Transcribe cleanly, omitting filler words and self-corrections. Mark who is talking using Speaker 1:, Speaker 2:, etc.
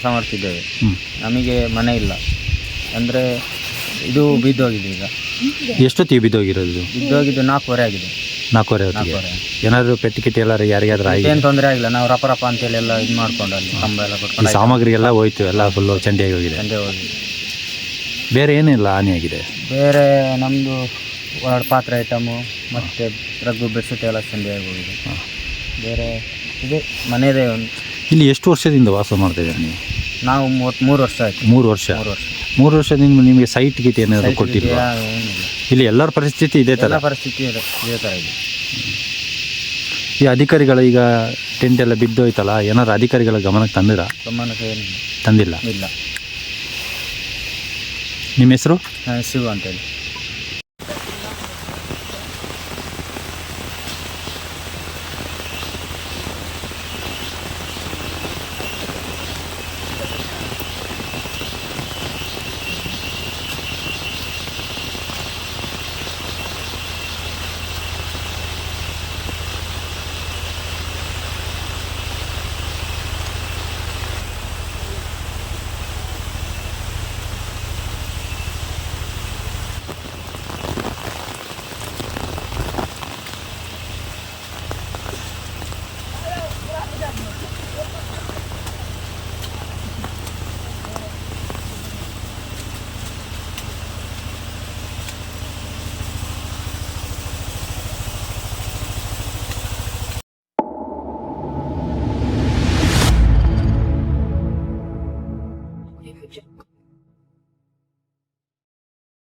Speaker 1: ವಾಸ ಮಾಡ್ತಿದ್ದೇವೆ. ನಮಗೆ ಮನೆ ಇಲ್ಲ, ಅಂದರೆ ಇದು ಬಿದ್ದೋಗಿದೆ. ಈಗ
Speaker 2: ಎಷ್ಟೊತ್ತಿಗೆ ಬಿದ್ದೋಗಿರೋದು?
Speaker 1: ಬಿದ್ದೋಗಿದ್ದು 4:15 ಆಗಿದೆ.
Speaker 2: 4:15 ಹೊತ್ತಿಗೆ. ಏನಾದರೂ ಪೆಟ್ಟು ಕಿಟ್ಟು ಎಲ್ಲರೂ ಯಾರಿಗಾದ್ರೂ ಆಗಿದೆ?
Speaker 1: ಏನು ತೊಂದರೆ ಆಗಿಲ್ಲ. ನಾವು ರಪ ಅಂತೇಳಿ ಎಲ್ಲ ಇದು ಮಾಡ್ಕೊಂಡು ಅಲ್ಲಿ ಕಂಬ ಎಲ್ಲ
Speaker 2: ಈ
Speaker 1: ಕೊಟ್ಕೊಂಡು
Speaker 2: ಸಾಮಗ್ರಿ ಎಲ್ಲ ಹೋಯ್ತು, ಎಲ್ಲ ಫುಲ್ಲು ಚಂಡಿಯಾಗಿ ಹೋಗಿದೆ.
Speaker 1: ಸಂಜೆ ಹೋಗಿ.
Speaker 2: ಬೇರೆ ಏನಿಲ್ಲ ಹಾನಿಯಾಗಿದೆ?
Speaker 1: ಬೇರೆ ನಮ್ಮದು 2 ಪಾತ್ರೆ ಐಟಮು ಮತ್ತು ರಗ್ಗು ಬೆಡ್ಶೀಟ್ ಎಲ್ಲ ಸಂಜೆಯಾಗಿ ಹೋಗಿದೆ. ಬೇರೆ ಇದೆ ಮನೆಯದೇ ಒಂದು.
Speaker 2: ಇಲ್ಲಿ ಎಷ್ಟು ವರ್ಷದಿಂದ ವಾಸ ಮಾಡ್ತಿದ್ದೀರಿ ನೀವು?
Speaker 1: ನಾವು 3 ವರ್ಷ ಆಯಿತು.
Speaker 2: 3 ವರ್ಷ. 3 ವರ್ಷದಿಂದ ನಿಮಗೆ ಸೈಟ್ ಗೀಟ್ ಏನಾದರೂ ಕೊಟ್ಟಿಲ್ಲ?
Speaker 1: ಏನಿಲ್ಲ.
Speaker 2: ಇಲ್ಲಿ ಎಲ್ಲರ ಪರಿಸ್ಥಿತಿ ಇದೇ ಥರ?
Speaker 1: ಎಲ್ಲ ಪರಿಸ್ಥಿತಿ ಇದೇ ಥರ ಇದೆ.
Speaker 2: ಈ ಅಧಿಕಾರಿಗಳು ಈಗ ಟೆಂಟ್ ಎಲ್ಲ ಬಿದ್ದೋಯ್ತಲ್ಲ, ಏನಾದ್ರು ಅಧಿಕಾರಿಗಳ ಗಮನಕ್ಕೆ
Speaker 1: ಗಮನಕ್ಕೆ ಏನಿಲ್ಲ.
Speaker 2: ತಂದಿಲ್ಲ?
Speaker 1: ಇಲ್ಲ.
Speaker 2: ನಿಮ್ಮ ಹೆಸರು?
Speaker 1: ಶಿವ ಅಂತೇಳಿ.